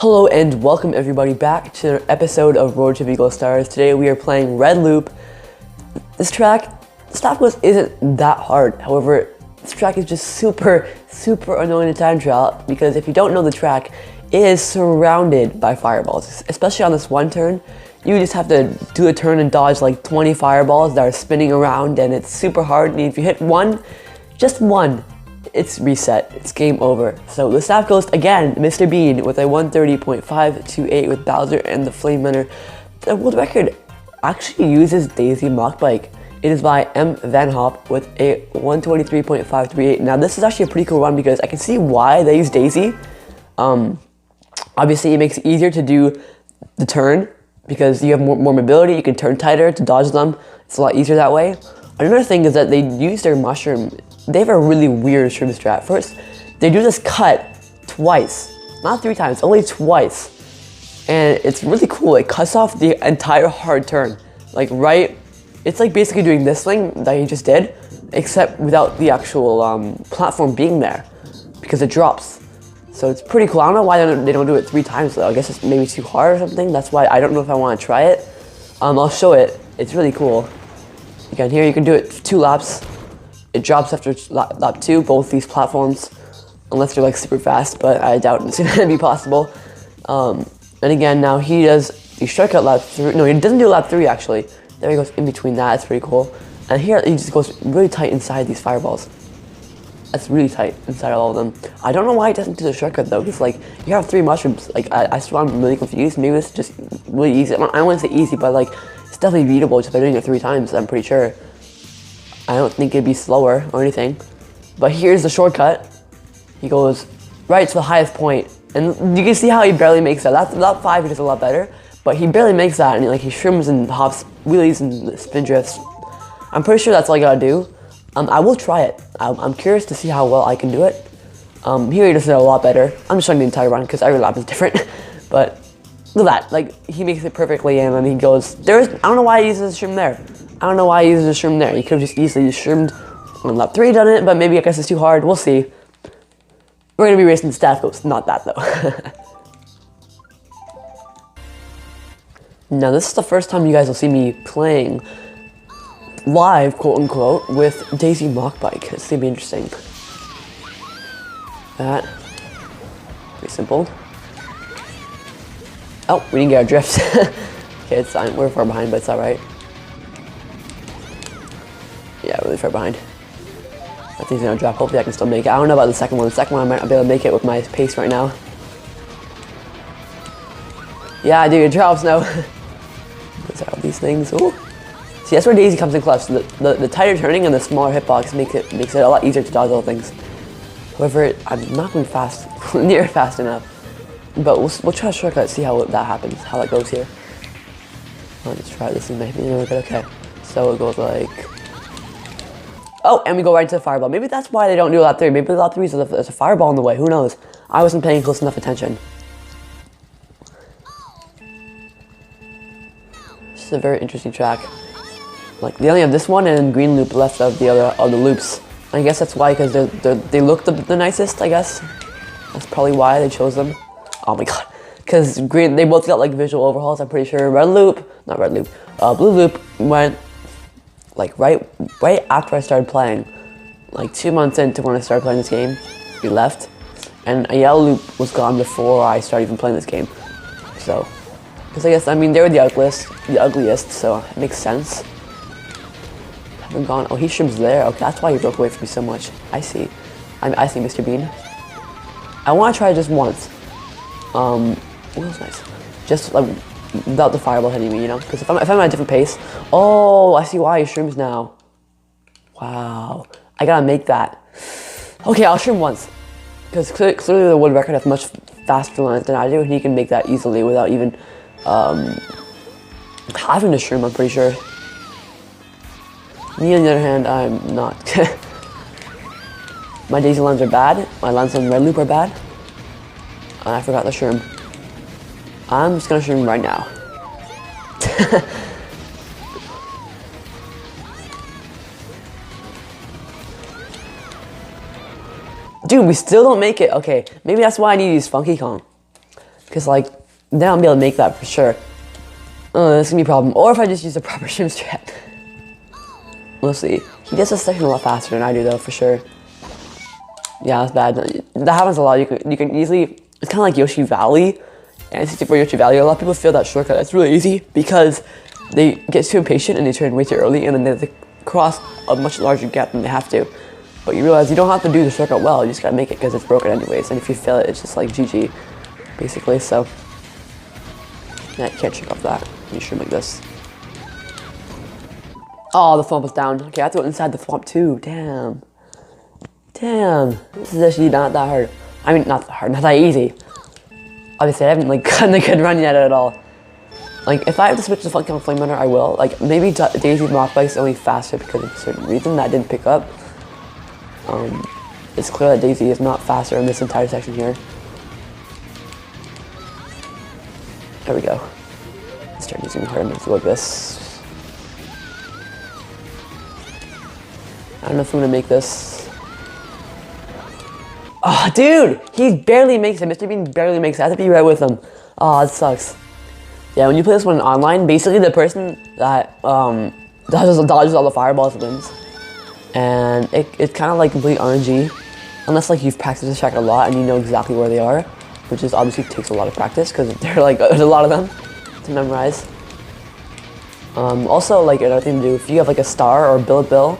Hello and welcome everybody back to an episode of Road to Eagle Stars. Today we are playing Red Loop. This track, the stop goes isn't that hard. However, this track is just super annoying to time trial because if you don't know the track, it is surrounded by fireballs. Especially on this one turn, you just have to do a turn and dodge like 20 fireballs that are spinning around, and it's super hard. And if you hit one, just one, it's reset, it's game over. So the staff ghost again, Mr. Bean with a 130.528 with Bowser and the Flame Runner. The world record actually uses Daisy Mock Bike. It is by M. Van Hop with a 123.538. Now this is actually a pretty cool run because I can see why they use Daisy. Obviously it makes it easier to do the turn because you have more mobility, you can turn tighter to dodge them. It's a lot easier that way. Another thing is that they use their mushroom. They have a really weird shroom strat. First, they do this cut twice. Not 3 times, only twice. And it's really cool. It cuts off the entire hard turn. Like it's like basically doing this thing that he just did, except without the actual platform being there, because it drops. So it's pretty cool. I don't know why they don't do it 3 times though. I guess it's maybe too hard or something. That's why I don't know if I want to try it. I'll show it. It's really cool. Again, here you can do it 2 laps. It drops after lap 2, both these platforms, unless they're like super fast, but I doubt it's gonna be possible. And again, now he does the shortcut lap 3. No, he doesn't do lap 3 actually. There he goes in between that. It's pretty cool. And here he just goes really tight inside these fireballs. That's really tight inside all of them. I don't know why he doesn't do the shortcut though, because like you have 3 mushrooms. Like I swear I'm really confused. Maybe it's just really easy. I don't want to say easy, but like it's definitely beatable just by doing it 3 times. I'm pretty sure. I don't think it'd be slower or anything. But here's the shortcut. He goes right to the highest point. And you can see how he barely makes that. Lap 5 he does a lot better. But he barely makes that, and like he shrimps and hops, wheelies and spin drifts. I'm pretty sure that's all I gotta do. I will try it. I'm curious to see how well I can do it. Here he does it a lot better. I'm just showing the entire run because every lap is different. But look at that. Like he makes it perfectly, and then he goes. I don't know why he uses a shroom there. I don't know why he uses a shroom there. He could have just easily shroomed on lap 3 done it, but maybe I guess it's too hard. We'll see. We're gonna be racing the staff ghost, not that though. Now this is the first time you guys will see me playing live, quote unquote, with Daisy Mock Bike. It's gonna be interesting. That. Pretty simple. Oh, we didn't get our drift. Okay, it's fine. We're far behind, but it's alright. Yeah, really far behind. I think he's gonna drop. Hopefully I can still make it. I don't know about the second one. The second one I might not be able to make it with my pace right now. Yeah, dude, it drops now. Those are all these things. Ooh. See, that's where Daisy comes in clutch. The tighter turning and the smaller hitbox makes it a lot easier to dodge all things. However, I'm not going fast, near fast enough. But we'll try a shortcut, see how that happens, how that goes here. Let's try this and maybe we're good. Okay, so it goes like. Oh, and we go right into the fireball. Maybe that's why they don't do lap 3. Maybe lap 3 there's a fireball in the way. Who knows? I wasn't paying close enough attention. This is a very interesting track. Like they only have this one and green loop left of the loops. I guess that's why, because they look the nicest. I guess that's probably why they chose them. Oh my god, because green they both got like visual overhauls. I'm pretty sure blue loop went like right after I started playing, like 2 months into when I started playing this game. We left, and a yellow loop was gone before I started even playing this game. So, because I guess they were the ugliest, so it makes sense. Haven't gone. Oh, he shrimps there. Okay, that's why he broke away from me so much. I see. I see, Mr. Bean. I want to try it just once. It was nice. Just like without the fireball hitting me, you know? Because if I'm at a different pace. Oh, I see why he shrimps now. Wow. I gotta make that. Okay, I'll shrimp once. Because clearly the world record has much faster lines than I do, and he can make that easily without even having to shrimp, I'm pretty sure. Me, on the other hand, I'm not. My Daisy lines are bad. My lines on Red Loop are bad. I forgot the shroom. I'm just gonna shroom right now. Dude, we still don't make it. Okay, maybe that's why I need to use Funky Kong. Because like, then I'll be able to make that for sure. That's gonna be a problem. Or if I just use the proper shroom strat. We'll see. He does this section a lot faster than I do though, for sure. Yeah, that's bad. That happens a lot. You can easily, it's kind of like Yoshi Valley. And 64 Yoshi Valley, a lot of people feel that shortcut. It's really easy because they get too impatient and they turn way too early and then they cross a much larger gap than they have to. But you realize you don't have to do the shortcut well, you just gotta make it because it's broken anyways. And if you fail it, it's just like GG, basically, so. Yeah, you can't check off that. You should make this. Oh, the swamp was down. Okay, I have to go inside the swamp too, damn. Damn, this is actually not that hard. I mean, not that hard, not that easy. Obviously, I haven't like gotten a good run yet at all. Like, if I have to switch to Funky Kong Flame Runner, I will. Like, maybe Daisy's Mock Bike is only faster because of a certain reason that I didn't pick up. It's clear that Daisy is not faster in this entire section here. There we go. Let's start using her and like this. I don't know if I'm gonna make this. Oh, dude! He barely makes it. Mr. Bean barely makes it. I have to be right with him. Oh, it sucks. Yeah, when you play this one online, basically the person that dodges all the fireballs wins. And it's kind of like complete RNG. Unless like you've practiced this track a lot and you know exactly where they are. Which is obviously takes a lot of practice because they're like, there's a lot of them to memorize. Also, like another thing to do, if you have like a star or Billet Bill,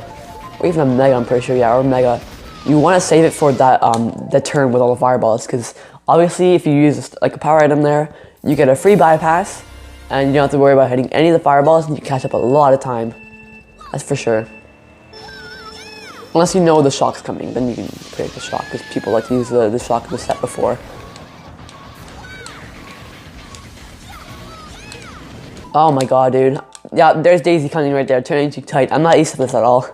or even a Mega, I'm pretty sure, yeah, or Mega, you want to save it for that that turn with all the fireballs, because obviously if you use like a power item there, you get a free bypass, and you don't have to worry about hitting any of the fireballs, and you catch up a lot of time. That's for sure. Unless you know the shock's coming, then you can predict the shock, because people like to use the shock in the set before. Oh my god, dude. Yeah, there's Daisy coming right there, turning too tight. I'm not used to this at all.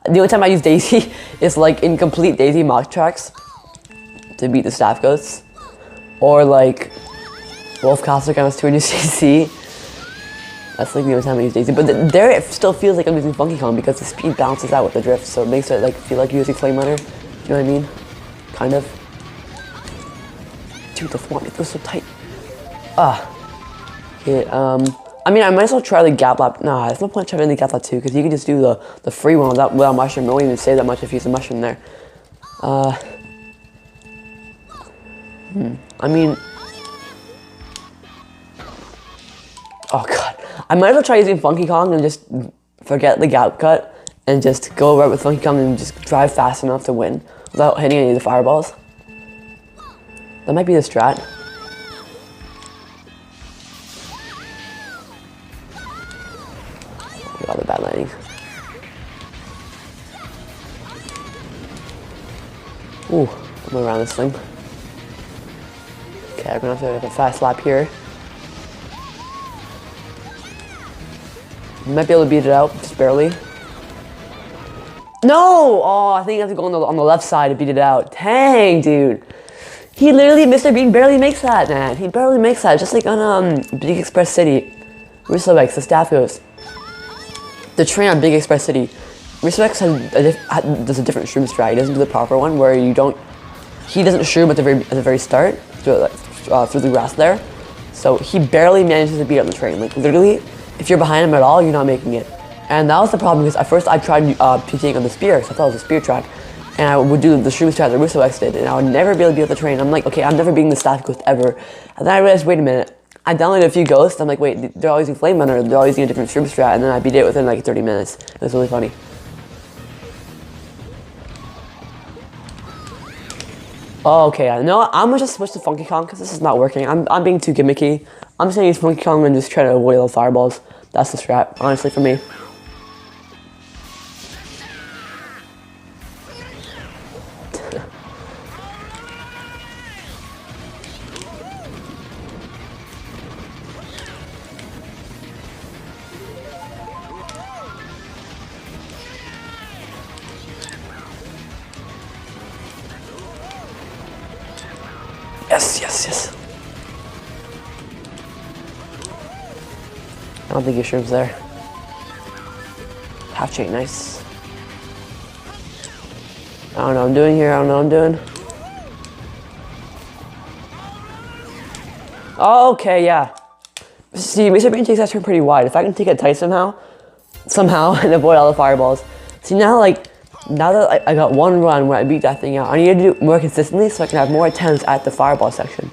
The only time I use Daisy is like in complete Daisy mock tracks to beat the staff ghosts. Or like Wolf Castle Counts 2 and CC. That's like the only time I use Daisy. But there it still feels like I'm using Funky Kong because the speed balances out with the drift, so it makes it like feel like you're using Flame Runner. Do you know what I mean? Kind of. Dude, the swamp, it feels so tight. Okay, I mean, I might as well try the Gap Lap. Nah, there's no point trying the Gap Lap 2 because you can just do the free one without mushroom. It won't even save that much if you use a mushroom there. I mean, oh god, I might as well try using Funky Kong and just forget the gap cut and just go right with Funky Kong and just drive fast enough to win without hitting any of the fireballs. That might be the strat. All the bad landing. Ooh, I'm around this thing. Okay, I'm gonna have to have a fast lap here. Might be able to beat it out, just barely. No! Oh, I think I have to go on the left side to beat it out. Dang, dude. He literally, Mr. Bean barely makes that, man. He barely makes that, just like on Big Express City. Russo X, the staff goes. The train on Big Express City, Mr. X does a different shroom strat. He doesn't do the proper one where he doesn't shroom at the very start through the grass there. So he barely manages to beat up the train. Like literally, if you're behind him at all, you're not making it. And that was the problem because at first I tried PTing on the spear because I thought it was a spear track, and I would do the shroom strat that Russo X did, and I would never be able to beat up the train. I'm like, okay, I'm never beating the staff ghost ever. And then I realized, wait a minute. I downloaded a few ghosts, I'm like, wait, they're all using Flame Runner, they're all using a different shroom strat, and then I beat it within like 30 minutes. It was really funny. Oh, okay, I know, I'm gonna just switch to Funky Kong because this is not working. I'm being too gimmicky. I'm just gonna use Funky Kong and just try to avoid all the fireballs. That's the strat, honestly, for me. Yes, yes, yes. I don't think your shroom's there. Half chain, nice. I don't know what I'm doing here, I don't know what I'm doing. Okay, yeah. See, Mr. Bean takes that turn pretty wide. If I can take it tight somehow, and avoid all the fireballs. See, now that I got one run where I beat that thing out, I need to do it more consistently so I can have more attempts at the fireball section.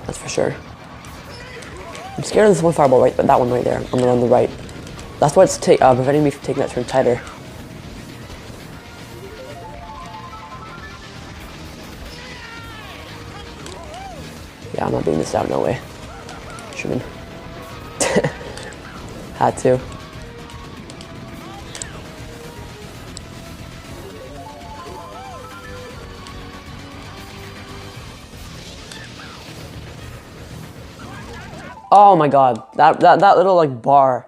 That's for sure. I'm scared of this one fireball right, but that one right there, on the right. That's what's preventing me from taking that turn tighter. Yeah, I'm not beating this out, no way. Shouldn't. Had to. Oh my god, that little like bar.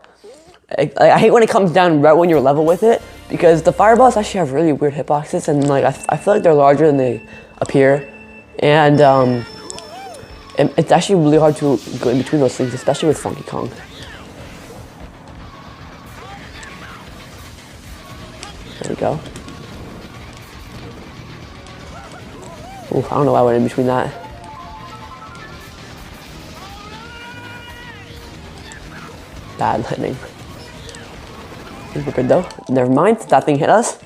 I hate when it comes down right when you're level with it, because the fireballs actually have really weird hitboxes, and like I feel like they're larger than they appear, and it's actually really hard to go in between those things, especially with Funky Kong. There we go. Ooh, I don't know why I went in between that. Bad lightning. I think we're good though. Never mind, that thing hit us.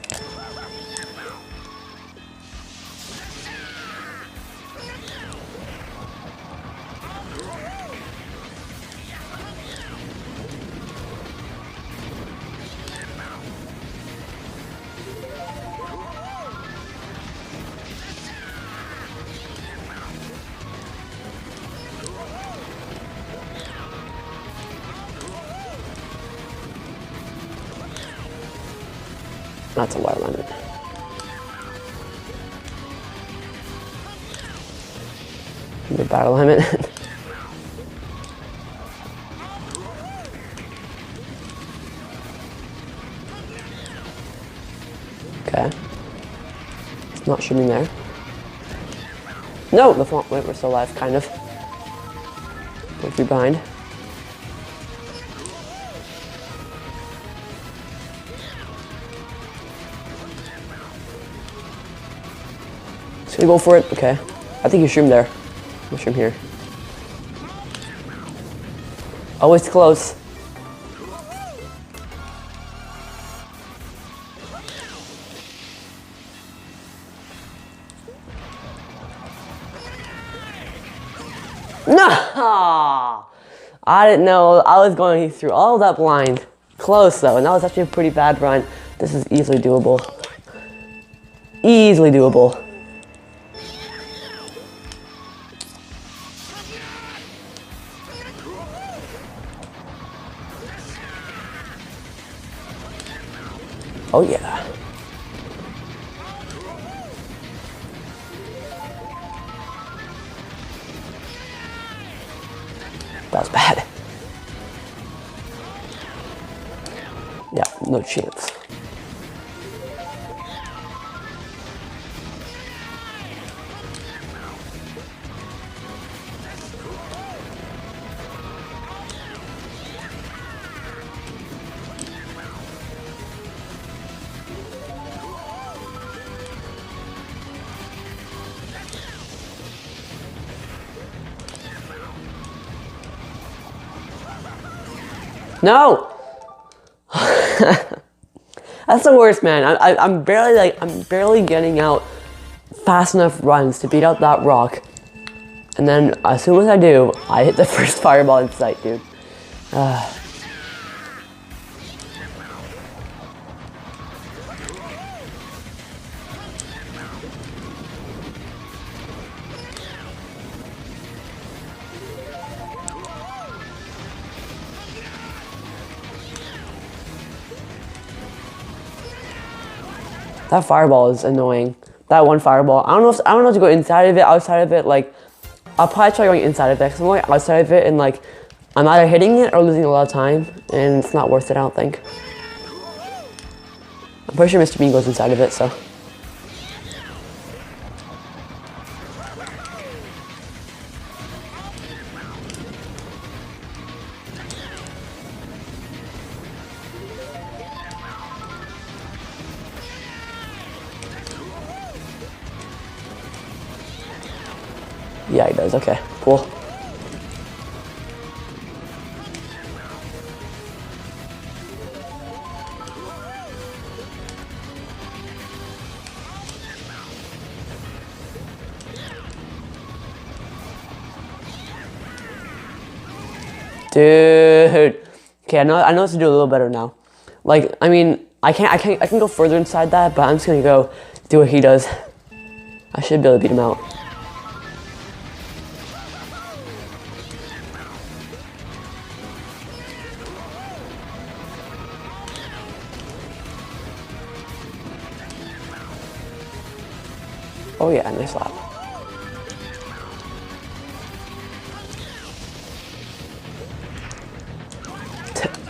That's a wire limit. The battle limit. Okay. It's not shooting there. No, the font went. We're still alive, kind of. Don't be behind. Just gonna go for it. Okay. I think you shoot him there. We'll shoot him here. Oh, it's close. No! I didn't know. I was going through all that blind. Close though, and that was actually a pretty bad run. This is easily doable. Easily doable. Oh yeah. That was bad. Yeah, no chance. No! That's the worst, man. I'm barely getting out fast enough runs to beat out that rock. And then as soon as I do, I hit the first fireball in sight, dude. That fireball is annoying. That one fireball. I don't know if to go inside of it, outside of it. Like, I'll probably try going inside of it. Cause I'm going outside of it, and like, I'm either hitting it or losing a lot of time, and it's not worth it. I don't think. I'm pretty sure Mr. Bean goes inside of it, so. Yeah, he does. Okay, cool. Dude. Okay, I know what to do a little better now. Like, I mean, I can go further inside that, but I'm just gonna go do what he does. I should be able to beat him out. Oh yeah, nice lap.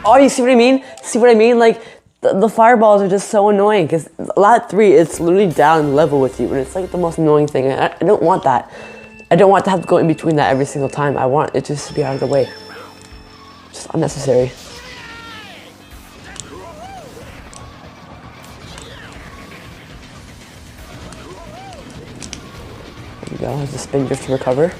Oh, you see what I mean? See what I mean? Like, the fireballs are just so annoying because lap 3, it's literally down level with you, and it's like the most annoying thing. I don't want that. I don't want to have to go in between that every single time. I want it just to be out of the way. Just unnecessary. There you go. There's the spin drift to recover.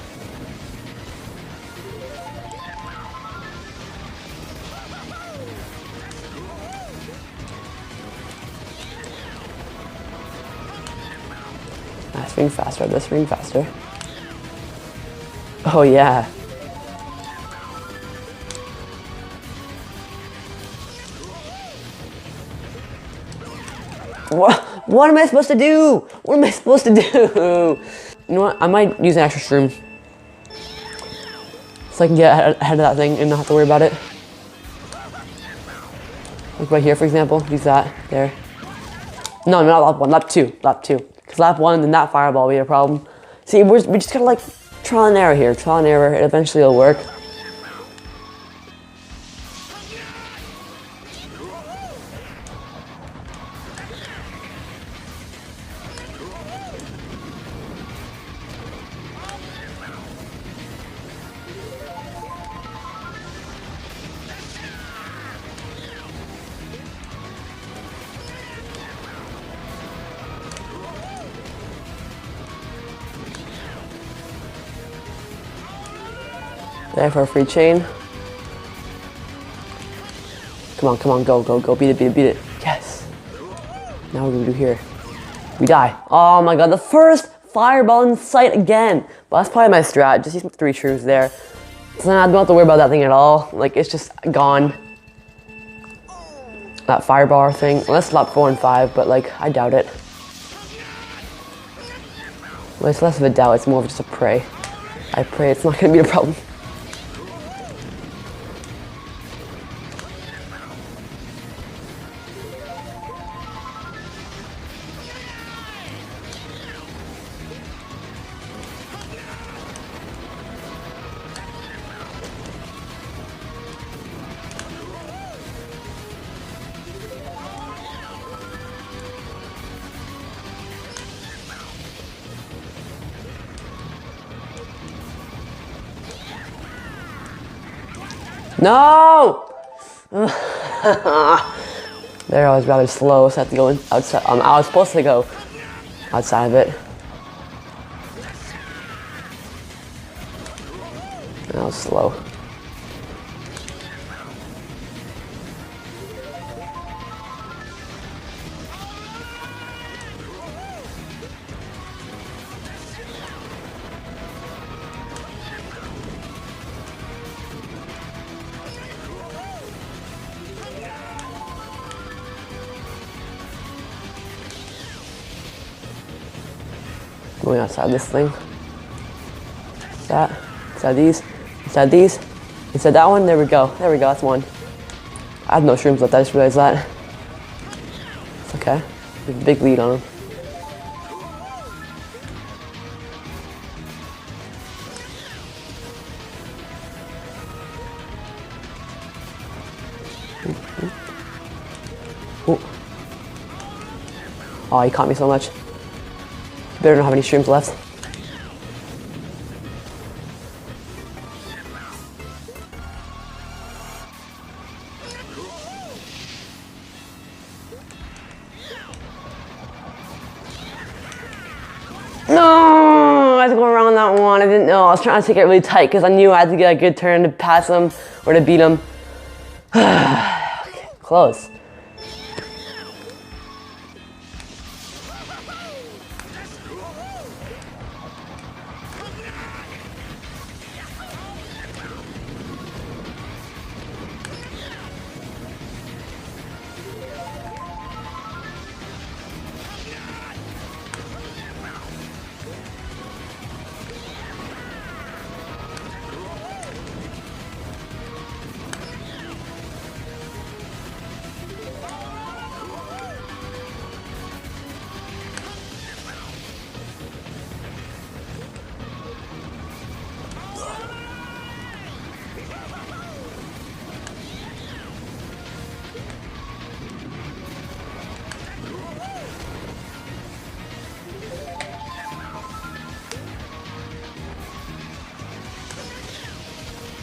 Swing faster, let's swing faster. Oh yeah. What am I supposed to do? What am I supposed to do? You know what, I might use an extra shroom. So I can get ahead of that thing and not have to worry about it. Like right here, for example, use that, there. No, not lap 1, lap 2, lap 2. Because lap 1, then that fireball will be a problem. See, we just gotta like trial and error here. Trial and error, eventually it'll work. There for a free chain. Come on, come on, go, go, go. Beat it, beat it, beat it. Yes. Now what do we do here? We die. Oh my god, the first fireball in sight again. But that's probably my strat. Just use 3 shrooms there. So then I don't have to worry about that thing at all. Like, it's just gone. That fireball thing. Unless lap 4 and 5, but like, I doubt it. Well, it's less of a doubt, it's more of just a pray. I pray it's not gonna be a problem. No! There, I was rather slow, so I had to go in outside. I was supposed to go outside of it. I was slow. Going outside this thing. That. Inside these. Inside these. Inside that one. There we go. There we go. That's one. I have no shrooms left. I just realized that. It's okay. There's a big lead on him. Ooh. Oh, he caught me so much. Better not have any shrooms left. No! I have to go around that one. I didn't know. I was trying to take it really tight because I knew I had to get a good turn to pass him or to beat him. Okay, close.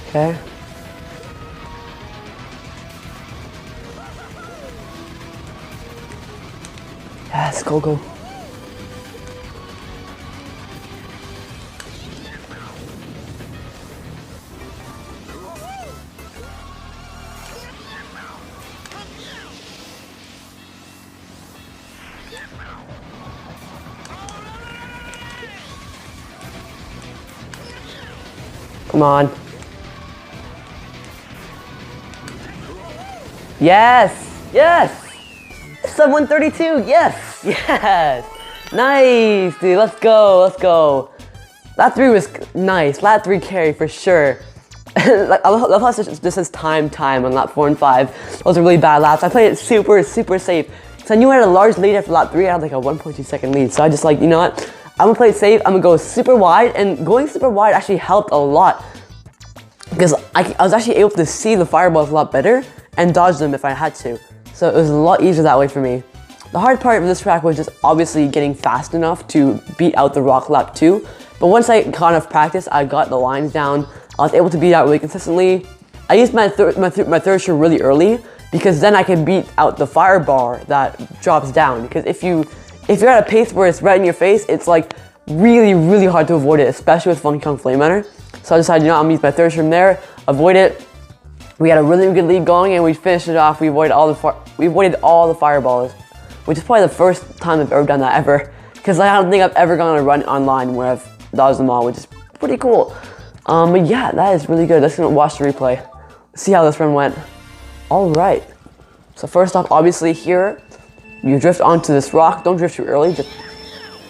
Okay. Yes, go, go. Come on. Yes! Yes! Sub 132! Yes! Yes! Nice, dude. Let's go. Let's go. Lap 3 was nice. Lap 3 carry for sure. Like, I love how this says time on lap 4 and 5. Those are really bad laps. I played it super safe. So I knew I had a large lead after lap 3. I had like a 1.2 second lead. So I just like, you know what? I'm gonna play it safe. I'm gonna go super wide. And going super wide actually helped a lot. Because I was actually able to see the fireballs a lot better and dodge them if I had to. So it was a lot easier that way for me. The hard part of this track was just obviously getting fast enough to beat out the rock lap 2. But once I got enough practice, I got the lines down. I was able to beat out really consistently. I used my third shroom really early because then I can beat out the fire bar that drops down. Because if you're at a pace where it's right in your face, it's like really hard to avoid it, especially with Funky Kong Flame Runner. So I decided, you know, I'm gonna use my third shroom there, avoid it. We had a really good lead going and we finished it off. We avoided all the fireballs, which is probably the first time I've ever done that ever. Because I don't think I've ever gone on a run online where I've dodged them all, which is pretty cool. But yeah, that is really good. Let's watch the replay. See how this run went. All right. So first off, obviously here, you drift onto this rock. Don't drift too early. Just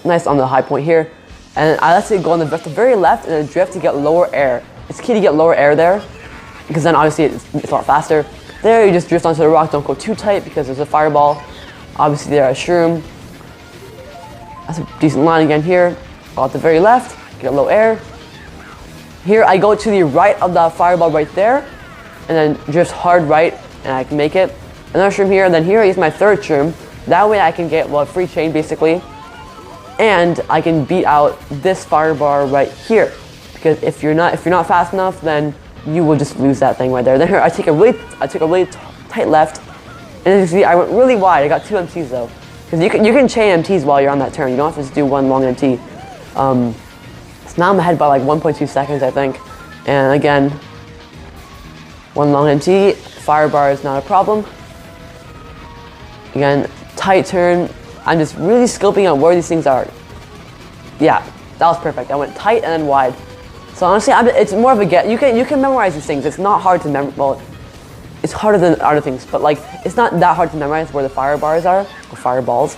nice on the high point here. And I let it go on the very left and then drift to get lower air. It's key to get lower air there, because then obviously it's a lot faster. There, you just drift onto the rock. Don't go too tight because there's a fireball. Obviously there, a shroom. That's a decent line again here. Go at the very left, get low air. Here I go to the right of the fireball right there, and then drift hard right, and I can make it. Another shroom here, and then here I use my third shroom. That way I can get, well, free chain basically, and I can beat out this firebar right here. Because if you're not fast enough, then you will just lose that thing right there. Then here I took a really tight left, and as you see, I went really wide. I got 2 MTs though, because you can chain MTs while you're on that turn. You don't have to just do one long MT. So now I'm ahead by like 1.2 seconds, I think. And again, one long MT, firebar is not a problem. Again, tight turn. I'm just really scoping out where these things are. Yeah, that was perfect. I went tight and then wide. So honestly, it's more of a get. You can memorize these things. It's not hard to memorize. Well, it's harder than other things, but like it's not that hard to memorize where the fire bars are, or fireballs.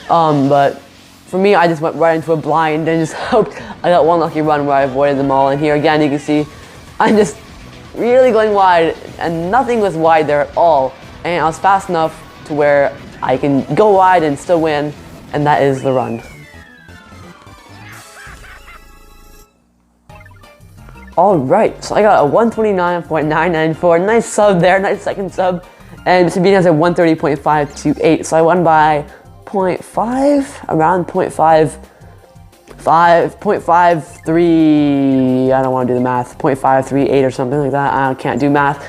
But for me, I just went right into a blind and just hoped I got one lucky run where I avoided them all. And here again, you can see I'm just really going wide, and nothing was wide there at all. And I was fast enough to where I can go wide and still win, and that is the run. All right, so I got a 129.994, nice sub there, nice second sub, and Mr. Bean has a 130.528, so I won by 0.5, around 0.53, I don't want to do the math, 0.538 or something like that. I can't do math.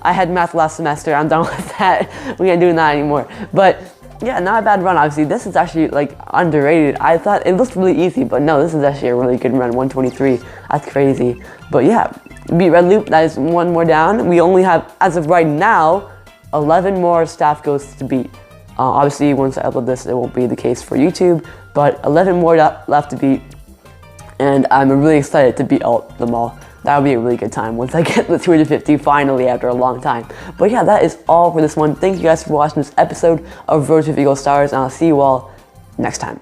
I had math last semester, I'm done with that. We ain't doing that anymore. But yeah, not a bad run. Obviously, this is actually like underrated. I thought it looked really easy, but no, this is actually a really good run. 123, that's crazy. But yeah, beat Red Loop. That is one more down. We only have, as of right now, 11 more staff ghosts to beat. Obviously, once I upload this, it won't be the case for YouTube, but 11 more left to beat, and I'm really excited to beat them all. That'll be a really good time once I get the 250 finally after a long time. But yeah, that is all for this one. Thank you guys for watching this episode of Road to Eagle Stars, and I'll see you all next time.